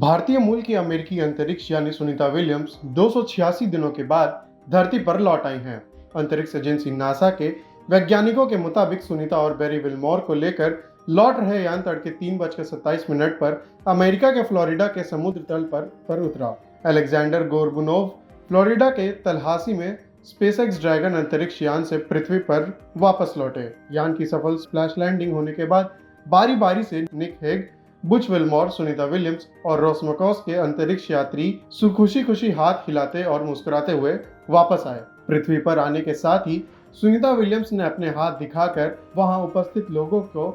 भारतीय मूल की अमेरिकी अंतरिक्ष यानी सुनीता विलियम्स 286 दिनों के बाद धरती पर लौट आई हैं। अंतरिक्ष एजेंसी नासा के वैज्ञानिकों के मुताबिक सुनीता और बेरी विलमोर को लेकर लौट रहे यान तड़के 3:27 पर अमेरिका के फ्लोरिडा के समुद्र तल पर उतरा। अलेक्जेंडर गोर्बुनोव फ्लोरिडा के तलहासी में स्पेसएक्स ड्रैगन अंतरिक्ष यान से पृथ्वी पर वापस लौटे। यान की सफल स्प्लैश लैंडिंग होने के बाद बारी बारी से Nick Hague, Butch Wilmore, Sunita Williams और रोसमकोस के अंतरिक्ष यात्री खुशी खुशी हाथ हिलाते और मुस्कुराते हुए वापस आए। पृथ्वी पर आने के साथ ही सुनीता विलियम्स ने अपने हाथ दिखाकर वहां उपस्थित लोगों को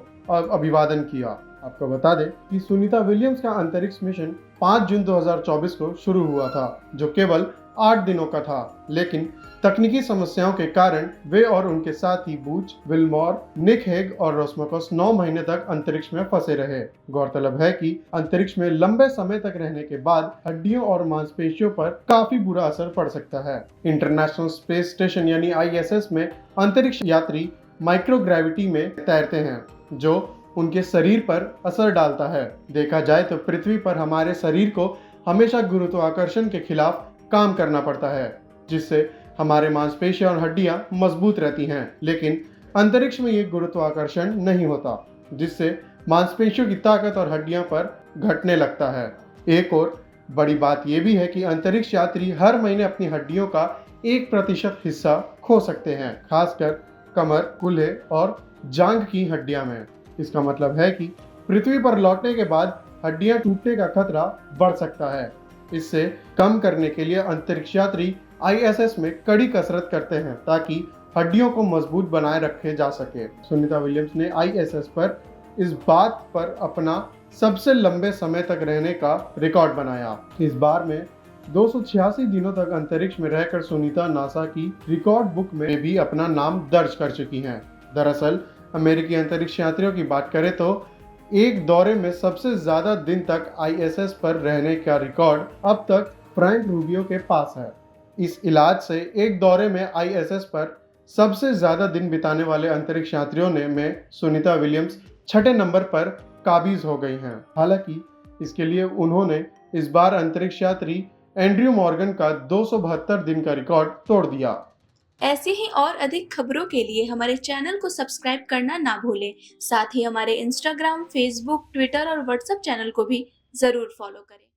अभिवादन किया। आपको बता दें कि सुनीता विलियम्स का अंतरिक्ष मिशन 5 जून 2024 को शुरू हुआ था, जो केवल 8 दिनों का था, लेकिन तकनीकी समस्याओं के कारण वे और उनके साथी बुच विलमोर, निक हेग और रोसमकोस 9 महीने तक अंतरिक्ष में फंसे रहे। गौरतलब है कि अंतरिक्ष में लंबे समय तक रहने के बाद हड्डियों और मांसपेशियों पर काफी बुरा असर पड़ सकता है। इंटरनेशनल स्पेस स्टेशन यानी ISS में अंतरिक्ष यात्री माइक्रोग्रेविटी में तैरते हैं, जो उनके शरीर पर असर डालता है। देखा जाए तो पृथ्वी पर हमारे शरीर को हमेशा गुरुत्वाकर्षण के खिलाफ काम करना पड़ता है, जिससे हमारे मांसपेशियां और हड्डियां मजबूत रहती हैं। लेकिन अंतरिक्ष में ये गुरुत्वाकर्षण नहीं होता, जिससे मांसपेशियों की ताकत और हड्डियां पर घटने लगता है। एक और बड़ी बात यह भी है कि अंतरिक्ष यात्री हर महीने अपनी हड्डियों का 1% हिस्सा खो सकते हैं, खासकर कमर, कूल्हे और जांघ की हड्डियां में। इसका मतलब है कि पृथ्वी पर लौटने के बाद हड्डियां टूटने का खतरा बढ़ सकता है। इससे कम करने के लिए अंतरिक्ष यात्री ISS में कड़ी कसरत करते हैं, ताकि हड्डियों को मजबूत बनाए रखे जा सके। सुनीता विलियम्स ने ISS पर इस बात पर अपना सबसे लंबे समय तक रहने का रिकॉर्ड बनाया। इस बार में 286 दिनों तक अंतरिक्ष में रहकर सुनीता नासा की रिकॉर्ड बुक में भी अपना नाम दर्ज कर चुकी हैं। दरअसल अमेरिकी अंतरिक्ष यात्रियों की बात करें तो एक दौरे में सबसे ज्यादा दिन तक ISS पर रहने का रिकॉर्ड अब तक फ्रैंक रूबियो के पास है। इस इलाज से एक दौरे में ISS पर सबसे ज्यादा दिन बिताने वाले अंतरिक्ष यात्रियों में सुनीता विलियम्स 6ठे नंबर पर काबिज हो गई हैं। हालांकि इसके लिए उन्होंने इस बार अंतरिक्ष यात्री एंड्रयू मॉर्गन का 272 दिन का रिकॉर्ड तोड़ दिया। ऐसी ही और अधिक खबरों के लिए हमारे चैनल को सब्सक्राइब करना ना भूलें। साथ ही हमारे इंस्टाग्राम, फेसबुक, ट्विटर और व्हाट्सएप चैनल को भी जरूर फॉलो करें।